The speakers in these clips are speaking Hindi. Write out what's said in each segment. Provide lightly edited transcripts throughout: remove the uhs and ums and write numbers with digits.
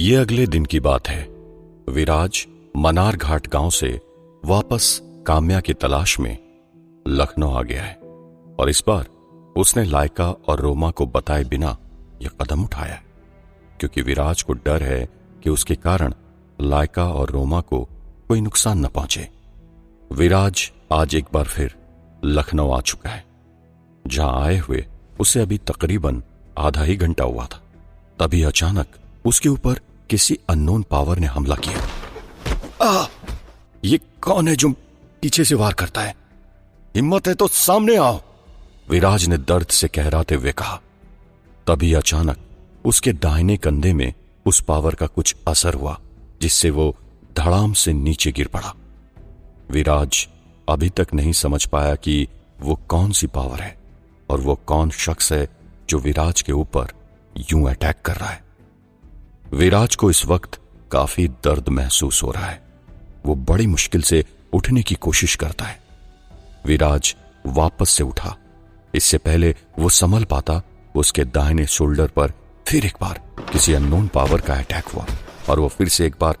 ये अगले दिन की बात है। विराज मनार घाट गांव से वापस काम्या की तलाश में लखनऊ आ गया है और इस बार उसने लायका और रोमा को बताए बिना यह कदम उठाया है, क्योंकि विराज को डर है कि उसके कारण लायका और रोमा को कोई नुकसान न पहुंचे। विराज आज एक बार फिर लखनऊ आ चुका है। जहां आए हुए उसे अभी तकरीबन आधा ही घंटा हुआ था, तभी अचानक उसके ऊपर किसी अननोन पावर ने हमला किया। ये कौन है जो पीछे से वार करता है? हिम्मत है तो सामने आओ, विराज ने दर्द से कहराते हुए कहा। तभी अचानक उसके दाहिने कंधे में उस पावर का कुछ असर हुआ, जिससे वो धड़ाम से नीचे गिर पड़ा। विराज अभी तक नहीं समझ पाया कि वो कौन सी पावर है और वो कौन शख्स है जो विराज के ऊपर यूं अटैक कर रहा है। विराज को इस वक्त काफी दर्द महसूस हो रहा है। वो बड़ी मुश्किल से उठने की कोशिश करता है। विराज वापस से उठा। इससे पहले वो संभल पाता, उसके दाहिने शोल्डर पर फिर एक बार किसी अननोन पावर का अटैक हुआ और वो फिर से एक बार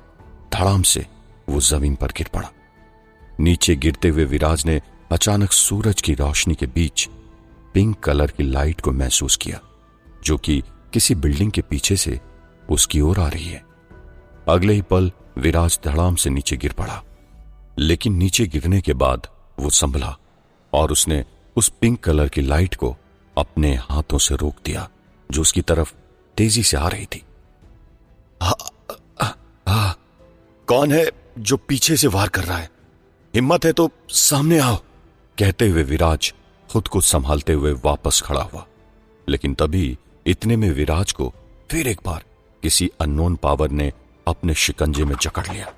धड़ाम से वो जमीन पर गिर पड़ा। नीचे गिरते हुए विराज ने अचानक सूरज की रोशनी के बीच पिंक कलर की लाइट को महसूस किया, जो कि किसी बिल्डिंग के पीछे से उसकी ओर आ रही है। अगले ही पल विराज धड़ाम से नीचे गिर पड़ा, लेकिन नीचे गिरने के बाद वो संभला और उसने उस पिंक कलर की लाइट को अपने हाथों से रोक दिया, जो उसकी तरफ तेजी से आ रही थी। कौन है जो पीछे से वार कर रहा है? हिम्मत है तो सामने आओ, कहते हुए विराज खुद को संभालते हुए वापस खड़ा हुआ। लेकिन तभी इतने में विराज को फिर एक बार किसी अननोन पावर ने अपने शिकंजे में जकड़ लिया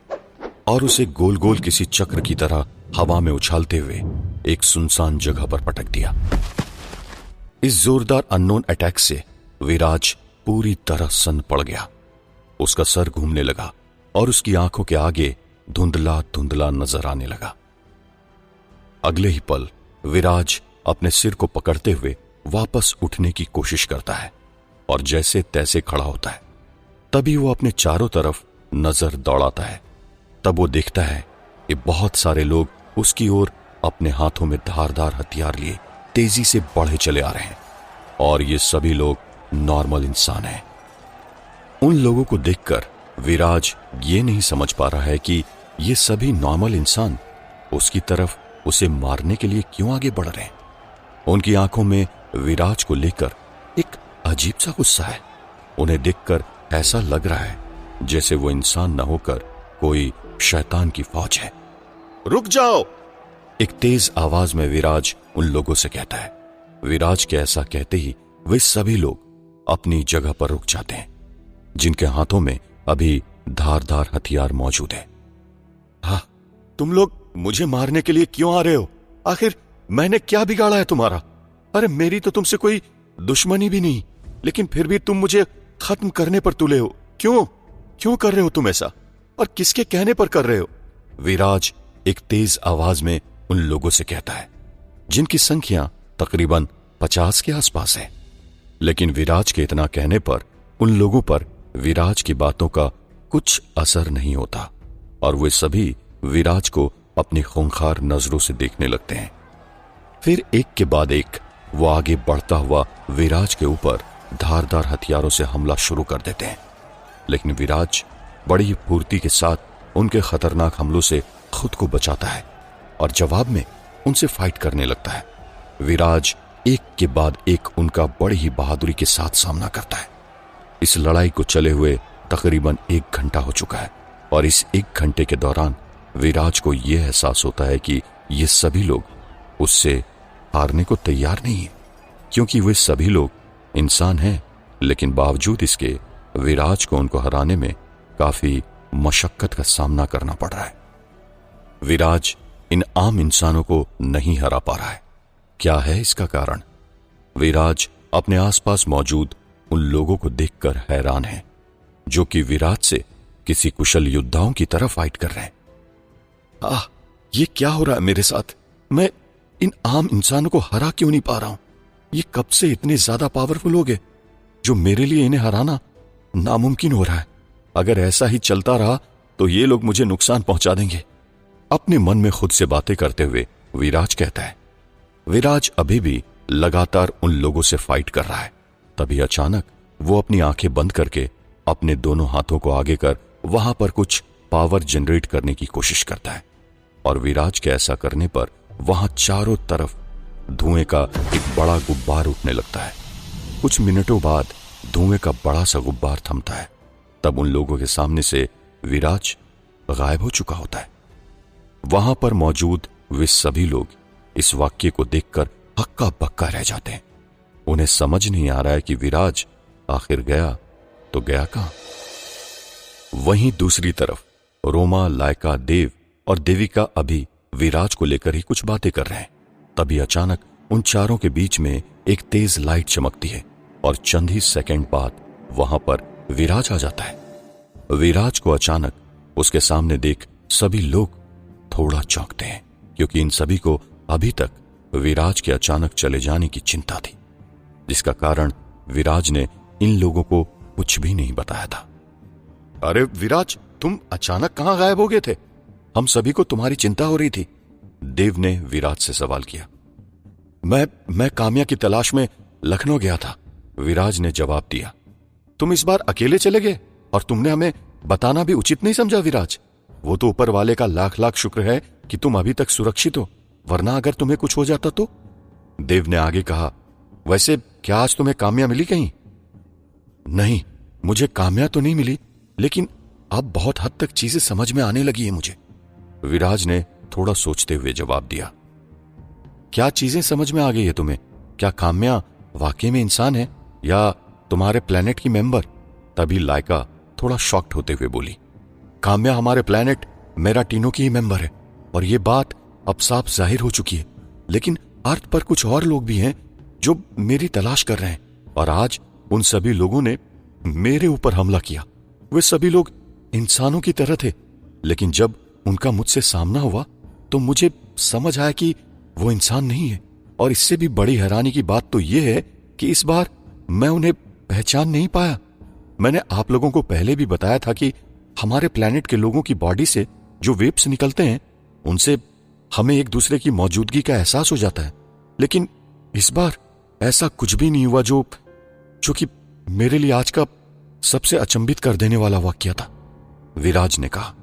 और उसे गोल गोल किसी चक्र की तरह हवा में उछालते हुए एक सुनसान जगह पर पटक दिया। इस जोरदार अननोन अटैक से विराज पूरी तरह सन्न पड़ गया। उसका सर घूमने लगा और उसकी आंखों के आगे धुंधला धुंधला नजर आने लगा। अगले ही पल विराज अपने सिर को पकड़ते हुए वापस उठने की कोशिश करता है और जैसे तैसे खड़ा होता है। तभी वो अपने चारों तरफ नजर दौड़ाता है। तब वो देखता है कि बहुत सारे लोग उसकी ओर अपने हाथों में धारदार हथियार लिए तेजी से बढ़े चले आ रहे हैं और ये सभी लोग नॉर्मल इंसान हैं। उन लोगों को देखकर विराज ये नहीं समझ पा रहा है कि ये सभी नॉर्मल इंसान उसकी तरफ उसे मारने के लिए क्यों आगे बढ़ रहे हैं। उनकी आंखों में विराज को लेकर एक अजीब सा गुस्सा है। उन्हें देखकर ऐसा लग रहा है जैसे वो इंसान न होकर कोई शैतान की फौज है। रुक जाओ, एक तेज आवाज में विराज उन लोगों से कहता है। विराज के ऐसा कहते ही वे सभी लोग अपनी जगह पर रुक जाते हैं, जिनके हाथों में अभी धारदार हथियार मौजूद है। हाँ, तुम लोग मुझे मारने के लिए क्यों आ रहे हो? आखिर मैंने क्या बिगाड़ा है तुम्हारा? अरे मेरी तो तुमसे कोई दुश्मनी भी नहीं, लेकिन फिर भी तुम मुझे खत्म करने पर तुले हो। क्यों कर रहे हो तुम ऐसा? और किसके कहने पर कर रहे हो? विराज एक तेज आवाज में उन लोगों से कहता है, जिनकी संख्या तकरीबन 50 के आसपास है। लेकिन विराज के इतना कहने पर उन लोगों पर विराज की बातों का कुछ असर नहीं होता और वे सभी विराज को अपनी खूंखार नजरों से देखने लगते हैं। फिर एक के बाद एक वो आगे बढ़ता हुआ विराज के ऊपर धारदार हथियारों से हमला शुरू कर देते हैं। लेकिन विराज बड़ी फुर्ती के साथ उनके खतरनाक हमलों से खुद को बचाता है और जवाब में उनसे फाइट करने लगता है। विराज एक के बाद एक उनका बड़ी ही बहादुरी के साथ सामना करता है। इस लड़ाई को चले हुए तकरीबन 1 घंटा हो चुका है और इस 1 घंटे के दौरान विराज को यह एहसास होता है कि ये सभी लोग उससे हारने को तैयार नहीं है, क्योंकि वे सभी लोग इंसान हैं। लेकिन बावजूद इसके विराज को उनको हराने में काफी मशक्कत का सामना करना पड़ रहा है। विराज इन आम इंसानों को नहीं हरा पा रहा है। क्या है इसका कारण? विराज अपने आसपास मौजूद उन लोगों को देखकर हैरान है, जो कि विराज से किसी कुशल योद्धाओं की तरह फाइट कर रहे हैं। ये क्या हो रहा है मेरे साथ? मैं इन आम इंसानों को हरा क्यों नहीं पा रहा हूं? ये कब से इतने ज्यादा पावरफुल हो गए जो मेरे लिए इन्हें हराना नामुमकिन हो रहा है। अगर ऐसा ही चलता रहा तो ये लोग मुझे नुकसान पहुंचा देंगे। अपने मन में खुद से बातें करते हुए विराज कहता है। विराज अभी भी लगातार उन लोगों से फाइट कर रहा है। तभी अचानक वो अपनी आंखें बंद करके अपने दोनों हाथों को आगे कर वहां पर कुछ पावर जनरेट करने की कोशिश करता है और विराज के ऐसा करने पर वहां चारों तरफ धुएं का एक बड़ा गुब्बार उठने लगता है। कुछ मिनटों बाद धुएं का बड़ा सा गुब्बार थमता है। तब उन लोगों के सामने से विराज गायब हो चुका होता है। वहां पर मौजूद वे सभी लोग इस वाक्य को देखकर हक्का बक्का रह जाते हैं। उन्हें समझ नहीं आ रहा है कि विराज आखिर गया तो गया कहां। वहीं दूसरी तरफ रोमा, लायका, देव और देविका अभी विराज को लेकर ही कुछ बातें कर रहे हैं। तभी अचानक उन चारों के बीच में एक तेज लाइट चमकती है और चंद ही सेकंड बाद वहां पर विराज आ जाता है। विराज को अचानक उसके सामने देख सभी लोग थोड़ा चौंकते हैं, क्योंकि इन सभी को अभी तक विराज के अचानक चले जाने की चिंता थी, जिसका कारण विराज ने इन लोगों को कुछ भी नहीं बताया था। अरे विराज, तुम अचानक कहां गायब हो गए थे? हम सभी को तुम्हारी चिंता हो रही थी। देव ने विराज से सवाल किया। मैं काम्या की तलाश में लखनऊ गया था, विराज ने जवाब दिया। तुम इस बार अकेले चले गए और तुमने हमें बताना भी उचित नहीं समझा विराज। वो तो ऊपर वाले का लाख लाख शुक्र है कि तुम अभी तक सुरक्षित हो, वरना अगर तुम्हें कुछ हो जाता तो। देव ने आगे कहा, वैसे क्या आज तुम्हें काम्या मिली कहीं? नहीं, मुझे काम्या तो नहीं मिली, लेकिन अब बहुत हद तक चीजें समझ में आने लगी है मुझे, विराज ने थोड़ा सोचते हुए जवाब दिया। क्या चीजें समझ में आ गई है तुम्हें? क्या काम्या वाकई में इंसान है या तुम्हारे प्लेनेट की मेंबर? तभी लायका थोड़ा शॉक्ड होते हुए बोली, काम्या हमारे प्लेनेट मेराटिनो की ही मेंबर है और ये बात अब साफ जाहिर हो चुकी है। लेकिन अर्थ पर कुछ और लोग भी हैं जो मेरी तलाश कर रहे हैं और आज उन सभी लोगों ने मेरे ऊपर हमला किया। वे सभी लोग इंसानों की तरह थे, लेकिन जब उनका मुझसे सामना हुआ तो मुझे समझ आया कि वो इंसान नहीं है। और इससे भी बड़ी हैरानी की बात तो यह है कि इस बार मैं उन्हें पहचान नहीं पाया। मैंने आप लोगों को पहले भी बताया था कि हमारे प्लेनेट के लोगों की बॉडी से जो वेव्स निकलते हैं उनसे हमें एक दूसरे की मौजूदगी का एहसास हो जाता है, लेकिन इस बार ऐसा कुछ भी नहीं हुआ जो कि मेरे लिए आज का सबसे अचंभित कर देने वाला वाकया था, विराज ने कहा।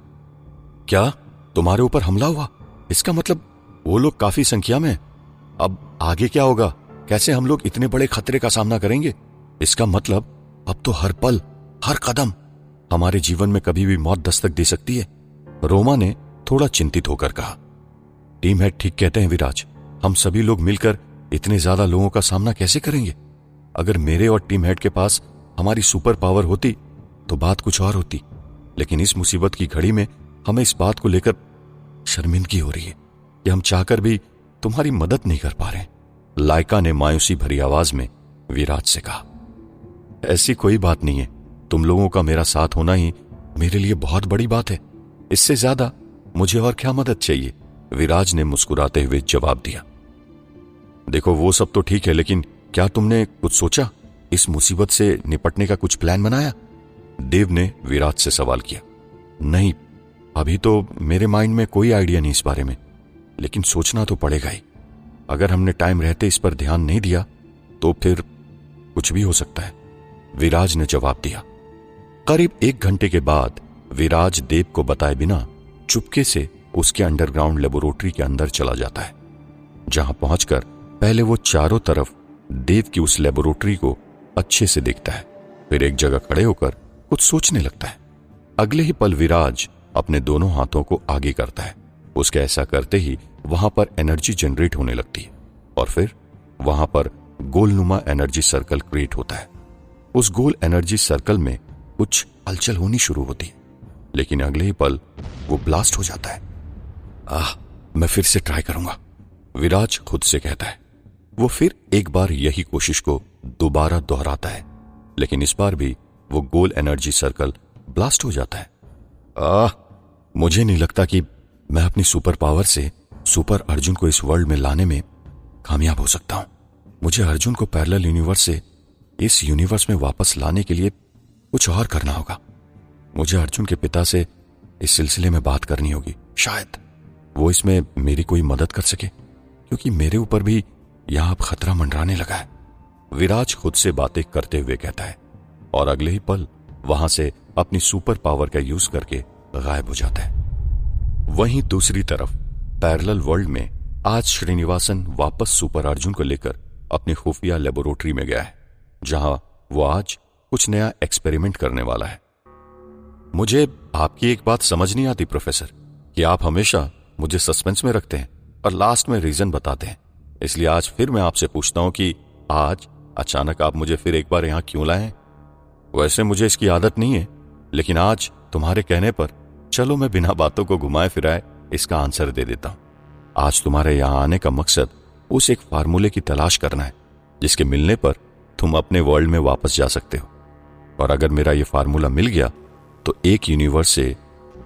क्या तुम्हारे ऊपर हमला हुआ? इसका मतलब वो लोग काफी संख्या में। अब आगे क्या होगा? कैसे हम लोग इतने बड़े खतरे का सामना करेंगे? इसका मतलब अब तो हर पल, हर कदम हमारे जीवन में कभी भी मौत दस्तक दे सकती है, रोमा ने थोड़ा चिंतित होकर कहा। टीम हेड ठीक कहते हैं विराज, हम सभी लोग मिलकर इतने ज्यादा लोगों का सामना कैसे करेंगे? अगर मेरे और टीम हेड के पास हमारी सुपर पावर होती तो बात कुछ और होती, लेकिन इस मुसीबत की घड़ी में हमें इस बात को लेकर शर्मिंदगी हो रही है कि हम चाहकर भी तुम्हारी मदद नहीं कर पा रहे, लायका ने मायूसी भरी आवाज में विराज से कहा। ऐसी कोई बात नहीं है, तुम लोगों का मेरा साथ होना ही मेरे लिए बहुत बड़ी बात है। इससे ज्यादा मुझे और क्या मदद चाहिए, विराज ने मुस्कुराते हुए जवाब दिया। देखो वो सब तो ठीक है, लेकिन क्या तुमने कुछ सोचा? इस मुसीबत से निपटने का कुछ प्लान बनाया? देव ने विराज से सवाल किया। नहीं, अभी तो मेरे माइंड में कोई आइडिया नहीं इस बारे में, लेकिन सोचना तो पड़ेगा ही। अगर हमने टाइम रहते इस पर ध्यान नहीं दिया तो फिर कुछ भी हो सकता है, विराज ने जवाब दिया। करीब 1 घंटे के बाद विराज देव को बताए बिना चुपके से उसके अंडरग्राउंड लेबोरेटरी के अंदर चला जाता है, जहां पहुंचकर पहले वो चारों तरफ देव की उस लेबोरेटरी को अच्छे से देखता है, फिर एक जगह खड़े होकर कुछ सोचने लगता है। अगले ही पल विराज अपने दोनों हाथों को आगे करता है। उसके ऐसा करते ही वहां पर एनर्जी जनरेट होने लगती है और फिर वहां पर गोलनुमा एनर्जी सर्कल क्रिएट होता है। उस गोल एनर्जी सर्कल में कुछ हलचल होनी शुरू होती है, लेकिन अगले ही पल वो ब्लास्ट हो जाता है। मैं फिर से ट्राई करूंगा, विराज खुद से कहता है। वो फिर एक बार यही कोशिश को दोबारा दोहराता है, लेकिन इस बार भी वो गोल एनर्जी सर्कल ब्लास्ट हो जाता है। मुझे नहीं लगता कि मैं अपनी सुपर पावर से सुपर अर्जुन को इस वर्ल्ड में लाने में कामयाब हो सकता हूं। मुझे अर्जुन को पैरेलल यूनिवर्स से इस यूनिवर्स में वापस लाने के लिए कुछ और करना होगा। मुझे अर्जुन के पिता से इस सिलसिले में बात करनी होगी। शायद वो इसमें मेरी कोई मदद कर सके, क्योंकि मेरे ऊपर भी यहां अब खतरा मंडराने लगा है। विराज खुद से बातें करते हुए कहता है और अगले ही पल वहां से अपनी सुपर पावर का यूज करके गायब हो जाता है। वहीं दूसरी तरफ पैरेलल वर्ल्ड में आज श्रीनिवासन वापस सुपर अर्जुन को लेकर अपनी खुफिया लेबोरेटरी में गया है, जहां वो आज कुछ नया एक्सपेरिमेंट करने वाला है। मुझे आपकी एक बात समझ नहीं आती प्रोफेसर, कि आप हमेशा मुझे सस्पेंस में रखते हैं और लास्ट में रीजन बताते हैं। इसलिए आज फिर मैं आपसे पूछता हूं कि आज अचानक आप मुझे फिर एक बार यहां क्यों लाए हैं? वैसे मुझे इसकी आदत नहीं है, लेकिन आज तुम्हारे कहने पर चलो मैं बिना बातों को घुमाए फिराए इसका आंसर दे देता हूं। आज तुम्हारे यहां आने का मकसद उस एक फार्मूले की तलाश करना है जिसके मिलने पर तुम अपने वर्ल्ड में वापस जा सकते हो। और अगर मेरा यह फार्मूला मिल गया तो एक यूनिवर्स से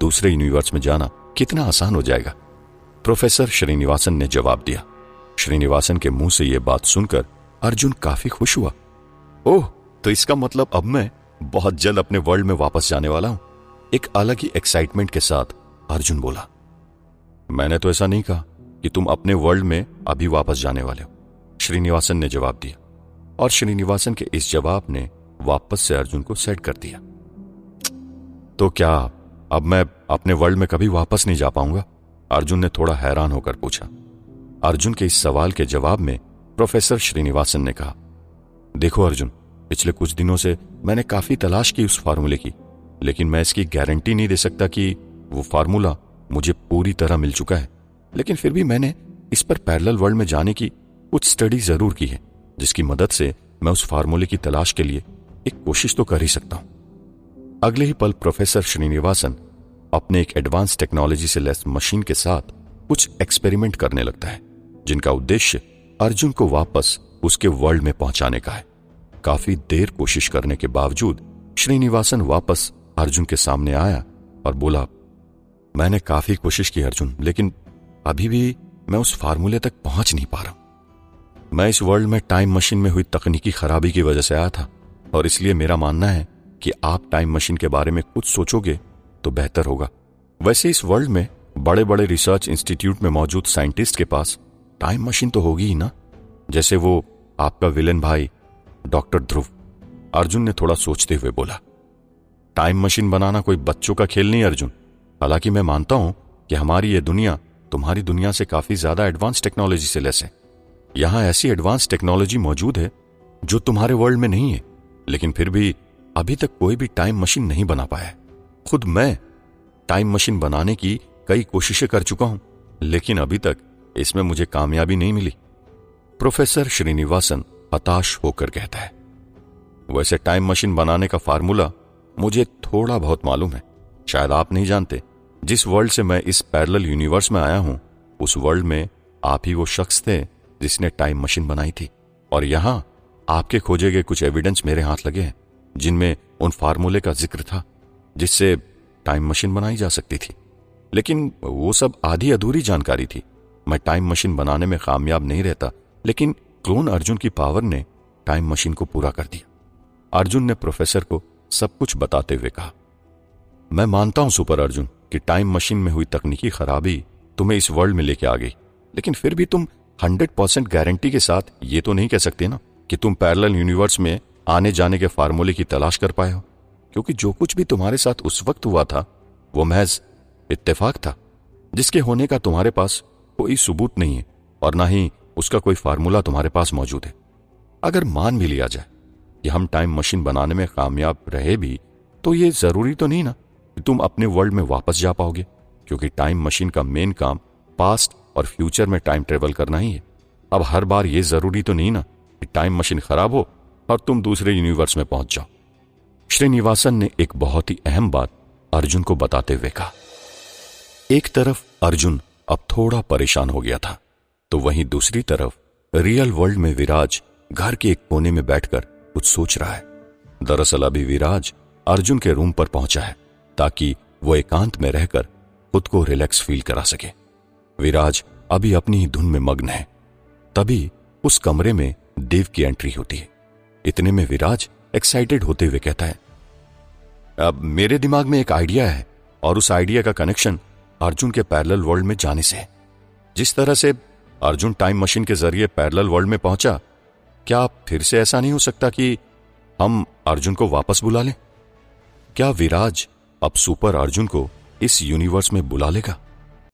दूसरे यूनिवर्स में जाना कितना आसान हो जाएगा। प्रोफेसर श्रीनिवासन ने जवाब दिया। श्रीनिवासन के मुंह से यह बात सुनकर अर्जुन काफी खुश हुआ। ओह, तो इसका मतलब अब मैं बहुत जल्द अपने वर्ल्ड में वापस जाने वाला हूं। एक अलग ही एक्साइटमेंट के साथ अर्जुन बोला। मैंने तो ऐसा नहीं कहा कि तुम अपने वर्ल्ड में अभी वापस जाने वाले हो, श्रीनिवासन ने जवाब दिया। और श्रीनिवासन के इस जवाब ने वापस से अर्जुन को सेट कर दिया। तो क्या अब मैं अपने वर्ल्ड में कभी वापस नहीं जा पाऊंगा? अर्जुन ने थोड़ा हैरान होकर पूछा। अर्जुन के इस सवाल के जवाब में प्रोफेसर श्रीनिवासन ने कहा, देखो अर्जुन, पिछले कुछ दिनों से मैंने काफी तलाश की उस फार्मूले की, लेकिन मैं इसकी गारंटी नहीं दे सकता कि वो फार्मूला मुझे पूरी तरह मिल चुका है। लेकिन फिर भी मैंने इस पर पैरेलल वर्ल्ड में जाने की कुछ स्टडी जरूर की है, जिसकी मदद से मैं उस फार्मूले की तलाश के लिए एक कोशिश तो कर ही सकता हूं। अगले ही पल प्रोफेसर श्रीनिवासन अपने एक एडवांस टेक्नोलॉजी से लैस मशीन के साथ कुछ एक्सपेरिमेंट करने लगता है, जिनका उद्देश्य अर्जुन को वापस उसके वर्ल्ड में पहुंचाने का है। काफी देर कोशिश करने के बावजूद श्रीनिवासन वापस अर्जुन के सामने आया और बोला, मैंने काफी कोशिश की अर्जुन, लेकिन अभी भी मैं उस फार्मूले तक पहुंच नहीं पा रहा। मैं इस वर्ल्ड में टाइम मशीन में हुई तकनीकी खराबी की वजह से आया था, और इसलिए मेरा मानना है कि आप टाइम मशीन के बारे में कुछ सोचोगे तो बेहतर होगा। वैसे इस वर्ल्ड में बड़े बड़े रिसर्च इंस्टीट्यूट में मौजूद साइंटिस्ट के पास टाइम मशीन तो होगी ही ना, जैसे वो आपका विलेन भाई डॉक्टर ध्रुव। अर्जुन ने थोड़ा सोचते हुए बोला, टाइम मशीन बनाना कोई बच्चों का खेल नहीं अर्जुन। हालांकि मैं मानता हूं कि हमारी ये दुनिया तुम्हारी दुनिया से काफी ज्यादा एडवांस टेक्नोलॉजी से लैस है। यहां ऐसी एडवांस टेक्नोलॉजी मौजूद है जो तुम्हारे वर्ल्ड में नहीं है, लेकिन फिर भी अभी तक कोई भी टाइम मशीन नहीं बना पाया है। खुद मैं टाइम मशीन बनाने की कई कोशिशें कर चुका हूं, लेकिन अभी तक इसमें मुझे कामयाबी नहीं मिली। प्रोफेसर श्रीनिवासन हताश होकर कहता है, वैसे टाइम मशीन बनाने का फार्मूला मुझे थोड़ा बहुत मालूम है। शायद आप नहीं जानते, जिस वर्ल्ड से मैं इस पैरेलल यूनिवर्स में आया हूं, उस वर्ल्ड में आप ही वो शख्स थे जिसने टाइम मशीन बनाई थी। और यहां आपके खोजे गए कुछ एविडेंस मेरे हाथ लगे हैं, जिनमें उन फार्मूले का जिक्र था जिससे टाइम मशीन बनाई जा सकती थी। लेकिन वो सब आधी अधूरी जानकारी थी। मैं टाइम मशीन बनाने में कामयाब नहीं रहता, लेकिन क्लोन अर्जुन की पावर ने टाइम मशीन को पूरा कर दिया। अर्जुन ने प्रोफेसर को सब कुछ बताते हुए कहा, मैं मानता हूं सुपर अर्जुन कि टाइम मशीन में हुई तकनीकी खराबी तुम्हें इस वर्ल्ड में लेके आ गई, लेकिन फिर भी तुम 100% गारंटी के साथ ये तो नहीं कह सकते ना कि तुम पैरेलल यूनिवर्स में आने जाने के फार्मूले की तलाश कर पाए हो, क्योंकि जो कुछ भी तुम्हारे साथ उस वक्त हुआ था वो महज इत्तेफाक था, जिसके होने का तुम्हारे पास कोई सबूत नहीं है और ना ही उसका कोई फार्मूला तुम्हारे पास मौजूद है। अगर मान भी लिया जाए कि हम टाइम मशीन बनाने में कामयाब रहे भी, तो ये जरूरी तो नहीं ना कि तुम अपने वर्ल्ड में वापस जा पाओगे, क्योंकि टाइम मशीन का मेन काम पास्ट और फ्यूचर में टाइम ट्रेवल करना ही है। अब हर बार ये जरूरी तो नहीं ना कि टाइम मशीन खराब हो और तुम दूसरे यूनिवर्स में पहुंच जाओ। श्रीनिवासन ने एक बहुत ही अहम बात अर्जुन को बताते हुए कहा। एक तरफ अर्जुन अब थोड़ा परेशान हो गया था, तो वहीं दूसरी तरफ रियल वर्ल्ड में विराज घर के एक कोने में बैठकर कुछ सोच रहा है। दरअसल अभी विराज अर्जुन के रूम पर पहुंचा है ताकि वो एकांत में रहकर खुद को रिलैक्स फील करा सके। विराज अभी अपनी ही धुन में मग्न है। तभी उस कमरे में देव की एंट्री होती है। इतने में विराज एक्साइटेड होते हुए कहता है, अब मेरे दिमाग में एक आइडिया है और उस आइडिया का कनेक्शन अर्जुन के पैरेलल वर्ल्ड में जाने से है। जिस तरह से अर्जुन टाइम मशीन के जरिए पैरेलल वर्ल्ड में पहुंचा, क्या फिर से ऐसा नहीं हो सकता कि हम अर्जुन को वापस बुला लें? क्या विराज अब सुपर अर्जुन को इस यूनिवर्स में बुला लेगा?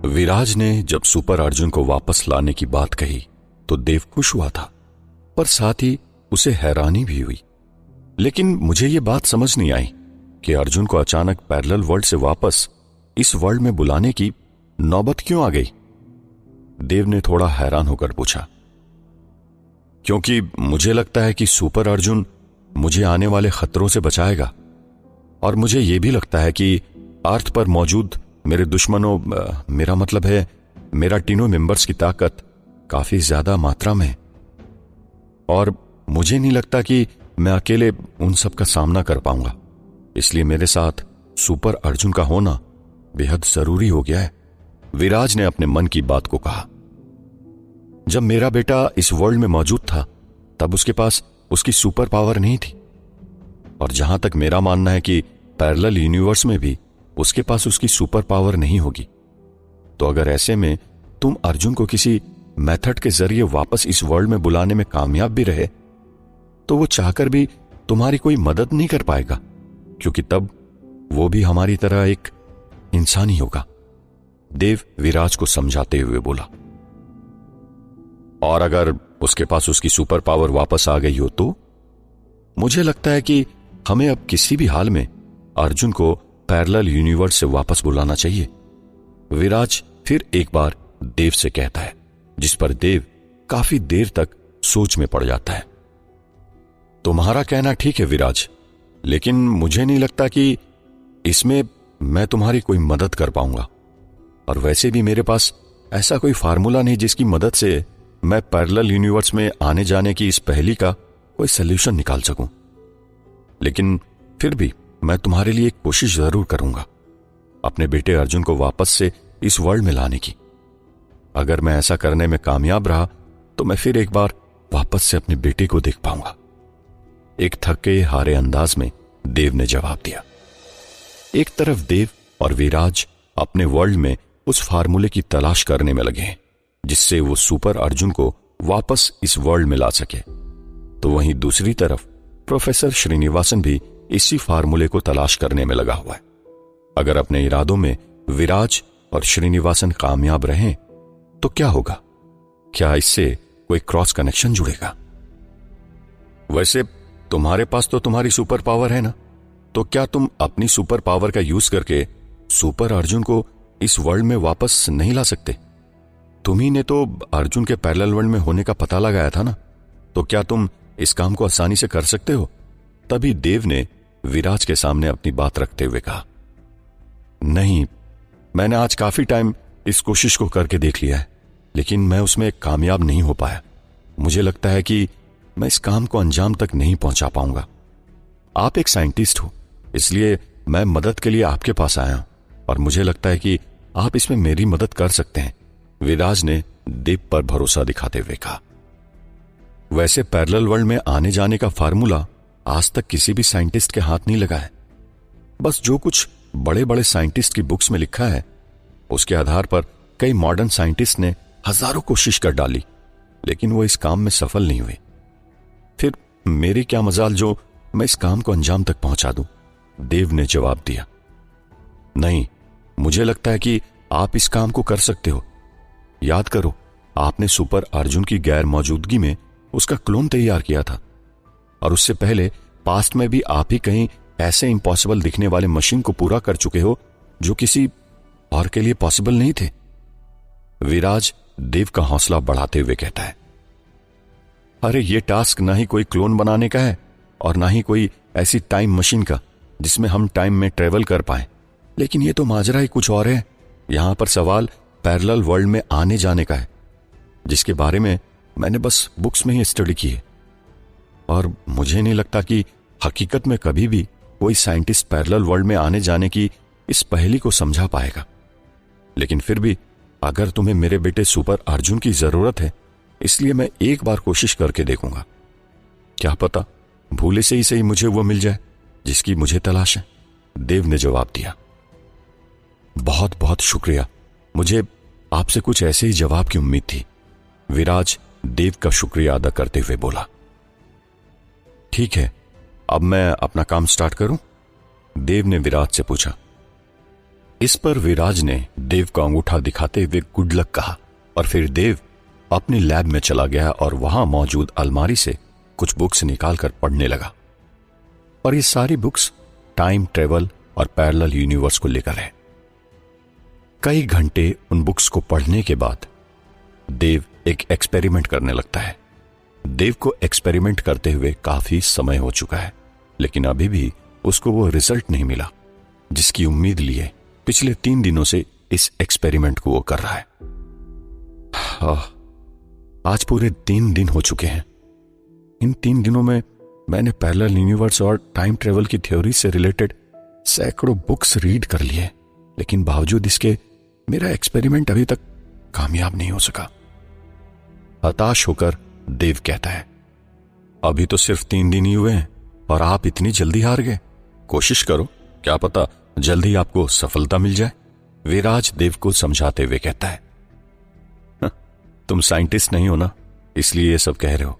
विराज ने जब सुपर अर्जुन को वापस लाने की बात कही तो देव खुश हुआ था, पर साथ ही उसे हैरानी भी हुई। लेकिन मुझे ये बात समझ नहीं आई कि अर्जुन को अचानक पैरेलल वर्ल्ड से वापस इस वर्ल्ड में बुलाने की नौबत क्यों आ गई? देव ने थोड़ा हैरान होकर पूछा। क्योंकि मुझे लगता है कि सुपर अर्जुन मुझे आने वाले खतरों से बचाएगा, और मुझे यह भी लगता है कि अर्थ पर मौजूद मेरे दुश्मनों, मेरा मतलब है मेरा टीनों मेंबर्स की ताकत काफी ज्यादा मात्रा में है, और मुझे नहीं लगता कि मैं अकेले उन सब का सामना कर पाऊंगा। इसलिए मेरे साथ सुपर अर्जुन का होना बेहद जरूरी हो गया है। विराज ने अपने मन की बात को कहा। जब मेरा बेटा इस वर्ल्ड में मौजूद था तब उसके पास उसकी सुपर पावर नहीं थी, और जहां तक मेरा मानना है कि पैरेलल यूनिवर्स में भी उसके पास उसकी सुपर पावर नहीं होगी। तो अगर ऐसे में तुम अर्जुन को किसी मेथड के जरिए वापस इस वर्ल्ड में बुलाने में कामयाब भी रहे तो वो चाहकर भी तुम्हारी कोई मदद नहीं कर पाएगा, क्योंकि तब वो भी हमारी तरह एक इंसान ही होगा। देव विराज को समझाते हुए बोला। और अगर उसके पास उसकी सुपर पावर वापस आ गई हो तो मुझे लगता है कि हमें अब किसी भी हाल में अर्जुन को पैरेलल यूनिवर्स से वापस बुलाना चाहिए, विराज फिर एक बार देव से कहता है, जिस पर देव काफी देर तक सोच में पड़ जाता है। तुम्हारा कहना ठीक है विराज, लेकिन मुझे नहीं लगता कि इसमें मैं तुम्हारी कोई मदद कर पाऊंगा, और वैसे भी मेरे पास ऐसा कोई फार्मूला नहीं जिसकी मदद से मैं पैरेलल यूनिवर्स में आने जाने की इस पहेली का कोई सलूशन निकाल सकूं। लेकिन फिर भी मैं तुम्हारे लिए एक कोशिश जरूर करूंगा, अपने बेटे अर्जुन को वापस से इस वर्ल्ड में लाने की। अगर मैं ऐसा करने में कामयाब रहा तो मैं फिर एक बार वापस से अपने बेटे को देख पाऊंगा। एक थके हारे अंदाज में देव ने जवाब दिया। एक तरफ देव और विराज अपने वर्ल्ड में उस फार्मूले की तलाश करने में लगे हैं जिससे वो सुपर अर्जुन को वापस इस वर्ल्ड में ला सके, तो वहीं दूसरी तरफ प्रोफेसर श्रीनिवासन भी इसी फार्मूले को तलाश करने में लगा हुआ है। अगर अपने इरादों में विराज और श्रीनिवासन कामयाब रहें तो क्या होगा? क्या इससे कोई क्रॉस कनेक्शन जुड़ेगा? वैसे तुम्हारे पास तो तुम्हारी सुपर पावर है ना, तो क्या तुम अपनी सुपर पावर का यूज करके सुपर अर्जुन को इस वर्ल्ड में वापस नहीं ला सकते? तुम्ही ने तो अर्जुन के पैरेलल वर्ल्ड में होने का पता लगाया था ना, तो क्या तुम इस काम को आसानी से कर सकते हो? तभी देव ने विराज के सामने अपनी बात रखते हुए कहा, नहीं, मैंने आज काफी टाइम इस कोशिश को करके देख लिया है, लेकिन मैं उसमें कामयाब नहीं हो पाया। मुझे लगता है कि मैं इस काम को अंजाम तक नहीं पहुंचा पाऊंगा। आप एक साइंटिस्ट हो, इसलिए मैं मदद के लिए आपके पास आया हूं, और मुझे लगता है कि आप इसमें मेरी मदद कर सकते हैं, विराज ने देव पर भरोसा दिखाते हुए कहा। वैसे पैरेलल वर्ल्ड में आने जाने का फार्मूला आज तक किसी भी साइंटिस्ट के हाथ नहीं लगा है। बस जो कुछ बड़े बड़े साइंटिस्ट की बुक्स में लिखा है उसके आधार पर कई मॉडर्न साइंटिस्ट ने हजारों कोशिश कर डाली, लेकिन वो इस काम में सफल नहीं हुए। फिर मेरी क्या मजाल जो मैं इस काम को अंजाम तक पहुंचा दूं, देव ने जवाब दिया। नहीं, मुझे लगता है कि आप इस काम को कर सकते हो। याद करो, आपने सुपर अर्जुन की गैर मौजूदगी में उसका क्लोन तैयार किया था, और उससे पहले पास्ट में भी आप ही कहीं ऐसे इम्पॉसिबल दिखने वाले मशीन को पूरा कर चुके हो जो किसी और के लिए पॉसिबल नहीं थे। विराज देव का हौसला बढ़ाते हुए कहता है, अरे ये टास्क ना ही कोई क्लोन बनाने का है और ना ही कोई ऐसी टाइम मशीन का जिसमें हम टाइम में ट्रेवल कर पाए, लेकिन ये तो माजरा ही कुछ और है। यहां पर सवाल पैरेलल वर्ल्ड में आने जाने का है, जिसके बारे में मैंने बस बुक्स में ही स्टडी की है, और मुझे नहीं लगता कि हकीकत में कभी भी कोई साइंटिस्ट पैरेलल वर्ल्ड में आने जाने की इस पहेली को समझा पाएगा। लेकिन फिर भी अगर तुम्हें मेरे बेटे सुपर अर्जुन की जरूरत है, इसलिए मैं एक बार कोशिश करके देखूंगा। क्या पता भूले से ही सही मुझे वो मिल जाए जिसकी मुझे तलाश है। देव ने जवाब दिया, बहुत बहुत शुक्रिया, मुझे आपसे कुछ ऐसे ही जवाब की उम्मीद थी। विराज देव का शुक्रिया अदा करते हुए बोला, ठीक है, अब मैं अपना काम स्टार्ट करूं? देव ने विराज से पूछा। इस पर विराज ने देव को अंगूठा दिखाते हुए गुड लक कहा और फिर देव अपनी लैब में चला गया और वहां मौजूद अलमारी से कुछ बुक्स निकालकर पढ़ने लगा। और ये सारी बुक्स टाइम ट्रेवल और पैरेलल यूनिवर्स को लेकर है। कई घंटे उन बुक्स को पढ़ने के बाद देव एक एक्सपेरिमेंट करने लगता है। देव को एक्सपेरिमेंट करते हुए काफी समय हो चुका है, लेकिन अभी भी उसको वो रिजल्ट नहीं मिला जिसकी उम्मीद लिए पिछले 3 दिनों से इस एक्सपेरिमेंट को वो कर रहा है। आज पूरे 3 दिन हो चुके हैं। इन 3 दिनों में मैंने पैरेलल यूनिवर्स और टाइम ट्रेवल की थ्योरी से रिलेटेड सैकड़ों बुक्स रीड कर लिए, लेकिन बावजूद इसके मेरा एक्सपेरिमेंट अभी तक कामयाब नहीं हो सका। हताश होकर देव कहता है, अभी तो सिर्फ 3 दिन ही हुए हैं और आप इतनी जल्दी हार गए। कोशिश करो, क्या पता जल्दी आपको सफलता मिल जाए। विराज देव को समझाते हुए कहता है, तुम साइंटिस्ट नहीं हो ना, इसलिए ये सब कह रहे हो।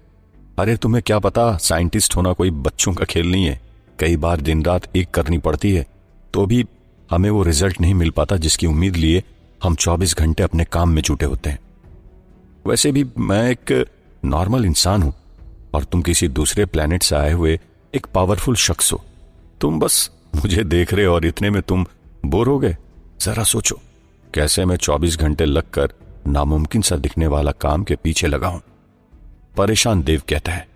अरे तुम्हें क्या पता, साइंटिस्ट होना कोई बच्चों का खेल नहीं है। कई बार दिन रात एक करनी पड़ती है, तो भी हमें वो रिजल्ट नहीं मिल पाता जिसकी उम्मीद लिए हम 24 घंटे अपने काम में जुटे होते हैं। वैसे भी मैं एक नॉर्मल इंसान हूं और तुम किसी दूसरे प्लेनेट से आए हुए एक पावरफुल शख्स हो। तुम बस मुझे देख रहे हो और इतने में तुम बोर हो गए। जरा सोचो कैसे मैं 24 घंटे लगकर नामुमकिन सा दिखने वाला काम के पीछे लगा हूं। परेशान देव कहता है।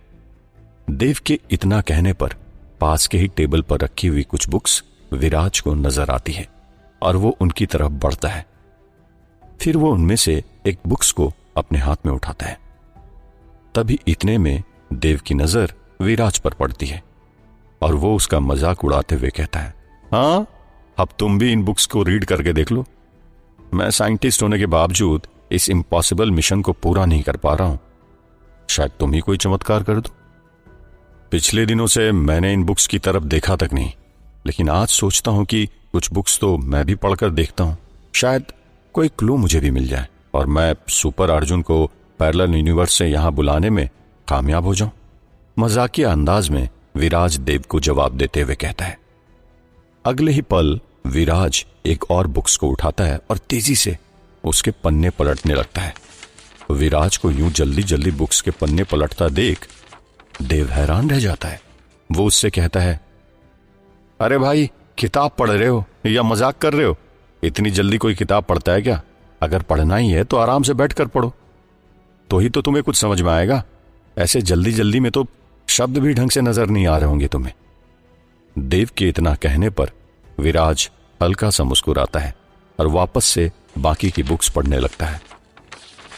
देव के इतना कहने पर पास के ही टेबल पर रखी हुई कुछ बुक्स विराज को नजर आती है और वो उनकी तरफ बढ़ता है। फिर वो उनमें से एक बुक्स को अपने हाथ में उठाता है। तभी इतने में देव की नजर विराज पर पड़ती है और वो उसका मजाक उड़ाते हुए कहता है, हाँ, अब तुम भी इन बुक्स को रीड करके देख लो। मैं साइंटिस्ट होने के बावजूद इस इम्पॉसिबल मिशन को पूरा नहीं कर पा रहा हूं। शायद तुम ही कोई चमत्कार कर दो। पिछले दिनों से मैंने इन बुक्स की तरफ देखा तक नहीं, लेकिन आज सोचता हूं कि कुछ बुक्स तो मैं भी पढ़कर देखता हूं। शायद कोई क्लू मुझे भी मिल जाए और मैं सुपर अर्जुन को पैरेलल यूनिवर्स से यहां बुलाने में कामयाब हो जाऊं। मजाकिया अंदाज में विराज देव को जवाब देते हुए कहता है। अगले ही पल विराज एक और बुक्स को उठाता है और तेजी से उसके पन्ने पलटने लगता है। विराज को यूं जल्दी जल्दी बुक्स के पन्ने पलटता देख देव हैरान रह जाता है। वो उससे कहता है, अरे भाई, किताब पढ़ रहे हो या मजाक कर रहे हो? इतनी जल्दी कोई किताब पढ़ता है क्या? अगर पढ़ना ही है तो आराम से बैठकर पढ़ो, तो ही तो तुम्हें कुछ समझ में आएगा। ऐसे जल्दी जल्दी में तो शब्द भी ढंग से नजर नहीं आ रहे होंगे तुम्हें। देव के इतना कहने पर विराज हल्का सा मुस्कुराता है और वापस से बाकी की बुक्स पढ़ने लगता है,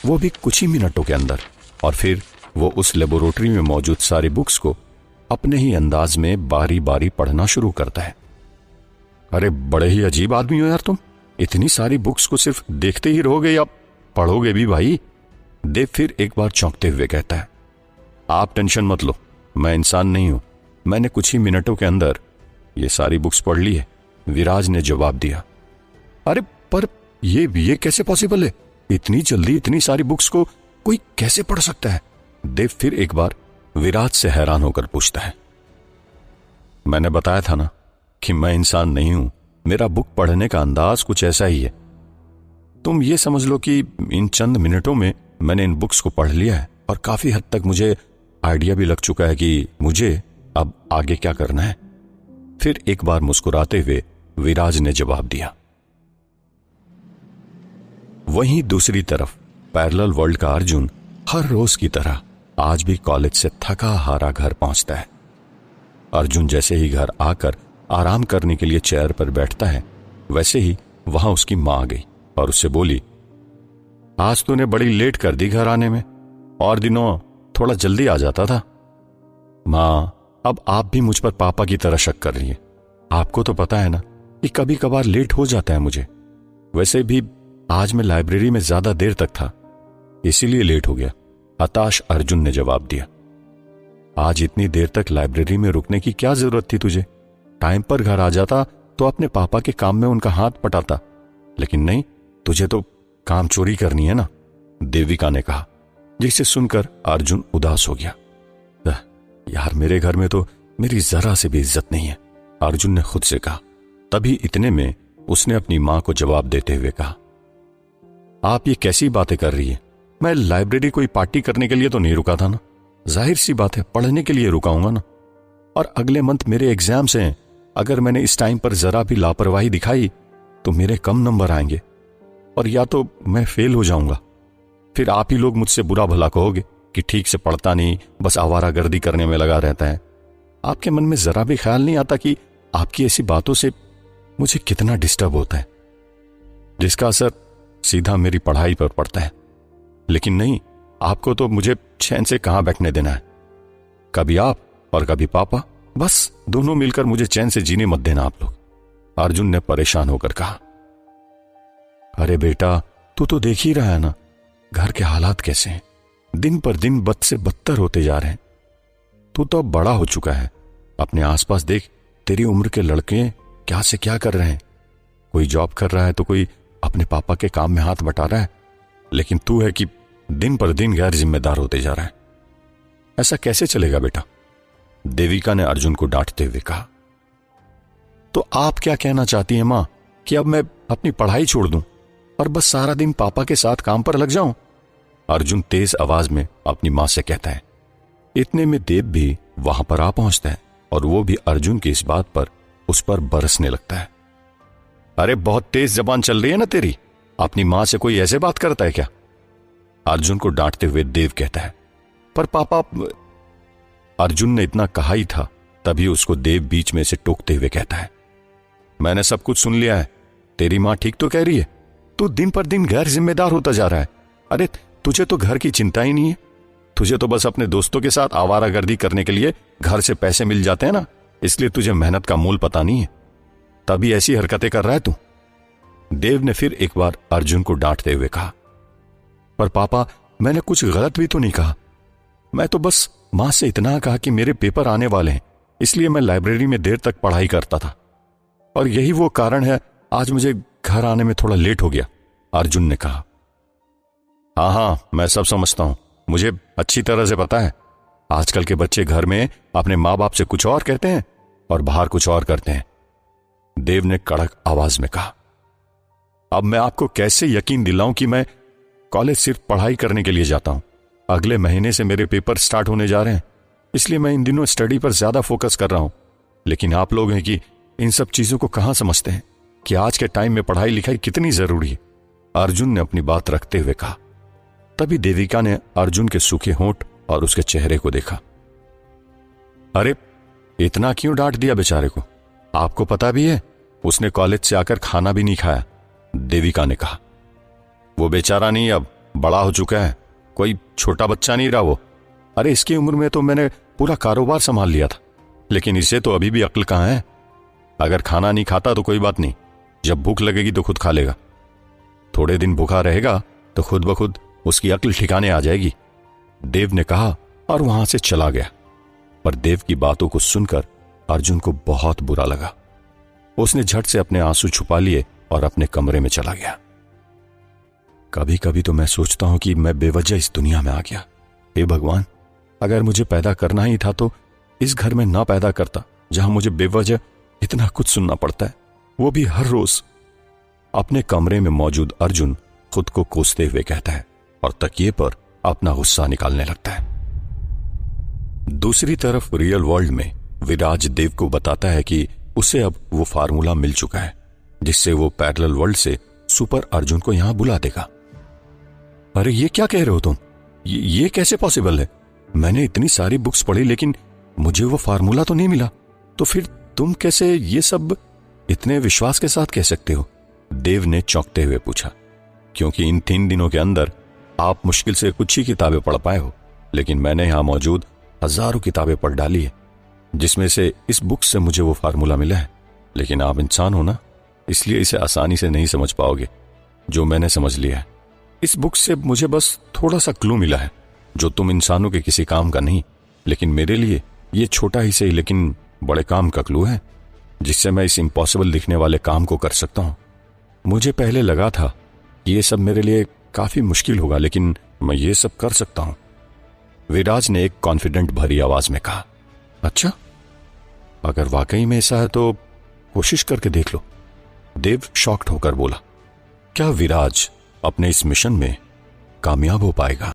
वो भी कुछ ही मिनटों के अंदर। और फिर वो उस लेबोरेटरी में मौजूद सारी बुक्स को अपने ही अंदाज में बारी बारी पढ़ना शुरू करता है। अरे बड़े ही अजीब आदमी हो यार तुम, इतनी सारी बुक्स को सिर्फ देखते ही रहोगे या पढ़ोगे भी भाई? देव फिर एक बार चौंकते हुए कहता है, आप टेंशन मत लो, मैं इंसान नहीं हूं। मैंने कुछ ही मिनटों के अंदर ये सारी बुक्स पढ़ ली है। विराज ने जवाब दिया। अरे पर ये कैसे पॉसिबल है? इतनी जल्दी इतनी सारी बुक्स को कोई कैसे पढ़ सकता है? देव फिर एक बार विराज से हैरान होकर पूछता है। मैंने बताया था ना कि मैं इंसान नहीं हूं। मेरा बुक पढ़ने का अंदाज कुछ ऐसा ही है। तुम ये समझ लो कि इन चंद मिनटों में मैंने इन बुक्स को पढ़ लिया है और काफी हद तक मुझे आइडिया भी लग चुका है कि मुझे अब आगे क्या करना है। फिर एक बार मुस्कुराते हुए विराज ने जवाब दिया। वहीं दूसरी तरफ पैरेलल वर्ल्ड का अर्जुन हर रोज की तरह आज भी कॉलेज से थका हारा घर पहुंचता है। अर्जुन जैसे ही घर आकर आराम करने के लिए चेयर पर बैठता है, वैसे ही वहां उसकी मां आ गई और उससे बोली, आज तूने बड़ी लेट कर दी घर आने में, और दिनों थोड़ा जल्दी आ जाता था। मां, अब आप भी मुझ पर पापा की तरह शक कर रही है। आपको तो पता है ना कि कभी कभार लेट हो जाता है मुझे। वैसे भी आज मैं लाइब्रेरी में ज्यादा देर तक था, इसीलिए लेट हो गया। हताश अर्जुन ने जवाब दिया। आज इतनी देर तक लाइब्रेरी में रुकने की क्या जरूरत थी तुझे? टाइम पर घर आ जाता तो अपने पापा के काम में उनका हाथ पटाता, लेकिन नहीं, तुझे तो काम चोरी करनी है ना, देविका ने कहा, जिसे सुनकर अर्जुन उदास हो गया। यार, मेरे घर में तो मेरी जरा से भी इज्जत नहीं है, अर्जुन ने खुद से कहा। तभी इतने में उसने अपनी मां को जवाब देते हुए कहा, आप ये कैसी बातें कर रही है? मैं लाइब्रेरी कोई पार्टी करने के लिए तो नहीं रुका था ना, जाहिर सी बात है पढ़ने के लिए रुकाऊंगा ना। और अगले मंथ मेरे एग्जाम्स हैं, अगर मैंने इस टाइम पर जरा भी लापरवाही दिखाई तो मेरे कम नंबर आएंगे और या तो मैं फेल हो जाऊंगा। फिर आप ही लोग मुझसे बुरा भला कहोगे कि ठीक से पढ़ता नहीं, बस आवारागर्दी करने में लगा रहता है। आपके मन में जरा भी ख्याल नहीं आता कि आपकी ऐसी बातों से मुझे कितना डिस्टर्ब होता है, जिसका असर सीधा मेरी पढ़ाई पर पड़ता है। लेकिन नहीं, आपको तो मुझे चैन से कहां बैठने देना है। कभी आप और कभी पापा, बस दोनों मिलकर मुझे चैन से जीने मत देना आप लोग, अर्जुन ने परेशान होकर कहा। अरे बेटा, तू तो देख ही रहा है ना घर के हालात कैसे हैं, दिन पर दिन बद से बदतर होते जा रहे हैं। तू तो अब बड़ा हो चुका है, अपने आसपास देख, तेरी उम्र के लड़के क्या से क्या कर रहे हैं। कोई जॉब कर रहा है तो कोई अपने पापा के काम में हाथ बटा रहा है, लेकिन तू है कि दिन पर दिन गैर जिम्मेदार होते जा रहा है। ऐसा कैसे चलेगा बेटा, देविका ने अर्जुन को डांटते हुए कहा। तो आप क्या कहना चाहती हैं मां, कि अब मैं अपनी पढ़ाई छोड़ दूं और बस सारा दिन पापा के साथ काम पर लग जाऊं? अर्जुन तेज आवाज में अपनी मां से कहता है। इतने में देव भी वहां पर आ पहुंचता है और वो भी अर्जुन की इस बात पर उस पर बरसने लगता है। अरे बहुत तेज जबान चल रही है ना तेरी, अपनी मां से कोई ऐसे बात करता है क्या? अर्जुन को डांटते हुए देव कहता है। पर पापा, अर्जुन ने इतना कहा ही था, तभी उसको देव बीच में से टोकते हुए कहता है, मैंने सब कुछ सुन लिया है, तेरी मां ठीक तो कह रही है, तू दिन पर दिन गैर जिम्मेदार होता जा रहा है। अरे तुझे तो घर की चिंता ही नहीं है, तुझे तो बस अपने दोस्तों के साथ आवारागर्दी करने के लिए घर से पैसे मिल जाते हैं ना, इसलिए तुझे मेहनत का मूल पता नहीं है, तभी ऐसी हरकतें कर रहा है तू। देव ने फिर एक बार अर्जुन को डांटते हुए कहा। पर पापा, मैंने कुछ गलत भी तो नहीं कहा, मैं तो बस मां से इतना कहा कि मेरे पेपर आने वाले हैं, इसलिए मैं लाइब्रेरी में देर तक पढ़ाई करता था और यही वो कारण है आज मुझे घर आने में थोड़ा लेट हो गया, अर्जुन ने कहा। हाँ, मैं सब समझता हूं, मुझे अच्छी तरह से पता है, आजकल के बच्चे घर में अपने माँ बाप से कुछ और कहते हैं और बाहर कुछ और करते हैं, देव ने कड़क आवाज में कहा। अब मैं आपको कैसे यकीन दिलाऊं कि मैं कॉलेज सिर्फ पढ़ाई करने के लिए जाता हूं। अगले महीने से मेरे पेपर स्टार्ट होने जा रहे हैं, इसलिए मैं इन दिनों स्टडी पर ज्यादा फोकस कर रहा हूं। लेकिन आप लोग हैं कि इन सब चीजों को कहां समझते हैं कि आज के टाइम में पढ़ाई लिखाई कितनी जरूरी है, अर्जुन ने अपनी बात रखते हुए कहा। तभी देविका ने अर्जुन के सूखे होंठ और उसके चेहरे को देखा। अरे इतना क्यों डांट दिया बेचारे को, आपको पता भी है उसने कॉलेज से आकर खाना भी नहीं खाया, देविका ने कहा। वो बेचारा नहीं, अब बड़ा हो चुका है, कोई छोटा बच्चा नहीं रहा वो। अरे इसकी उम्र में तो मैंने पूरा कारोबार संभाल लिया था, लेकिन इसे तो अभी भी अक्ल कहां है। अगर खाना नहीं खाता तो कोई बात नहीं, जब भूख लगेगी तो खुद खा लेगा, थोड़े दिन भूखा रहेगा तो खुद ब खुद उसकी अक्ल ठिकाने आ जाएगी, देव ने कहा और वहां से चला गया। पर देव की बातों को सुनकर अर्जुन को बहुत बुरा लगा। उसने झट से अपने आंसू छुपा लिए और अपने कमरे में चला गया। कभी कभी तो मैं सोचता हूं कि मैं बेवजह इस दुनिया में आ गया। हे भगवान, अगर मुझे पैदा करना ही था तो इस घर में ना पैदा करता जहां मुझे बेवजह इतना कुछ सुनना पड़ता है, वो भी हर रोज। अपने कमरे में मौजूद अर्जुन खुद को कोसते हुए कहता है और तकिए पर अपना गुस्सा निकालने लगता है। दूसरी तरफ रियल वर्ल्ड में विराज देव को बताता है कि उसे अब वो फार्मूला मिल चुका है जिससे वो पैरेलल वर्ल्ड से सुपर अर्जुन को यहां बुला देगा। अरे ये क्या कह रहे हो तुम, ये कैसे पॉसिबल है? मैंने इतनी सारी बुक्स पढ़ी लेकिन मुझे वो फार्मूला तो नहीं मिला, तो फिर तुम कैसे ये सब इतने विश्वास के साथ कह सकते हो? देव ने चौंकते हुए पूछा। क्योंकि इन 3 दिनों के अंदर आप मुश्किल से कुछ ही किताबें पढ़ पाए हो, लेकिन मैंने यहां मौजूद हजारों किताबें पढ़ डाली है, जिसमें से इस बुक से मुझे वो फार्मूला मिला है। लेकिन आप इंसान हो ना, इसलिए इसे आसानी से नहीं समझ पाओगे जो मैंने समझ लिया है। इस बुक से मुझे बस थोड़ा सा क्लू मिला है जो तुम इंसानों के किसी काम का नहीं, लेकिन मेरे लिए ये छोटा ही सही लेकिन बड़े काम का क्लू है। जिससे मैं इस इम्पॉसिबल दिखने वाले काम को कर सकता हूं। मुझे पहले लगा था कि यह सब मेरे लिए काफी मुश्किल होगा, लेकिन मैं ये सब कर सकता हूं। विराज ने एक कॉन्फिडेंट भरी आवाज में कहा। अच्छा, अगर वाकई में ऐसा है तो कोशिश करके देख लो। देव शॉक्ड होकर बोला। क्या विराज अपने इस मिशन में कामयाब हो पाएगा?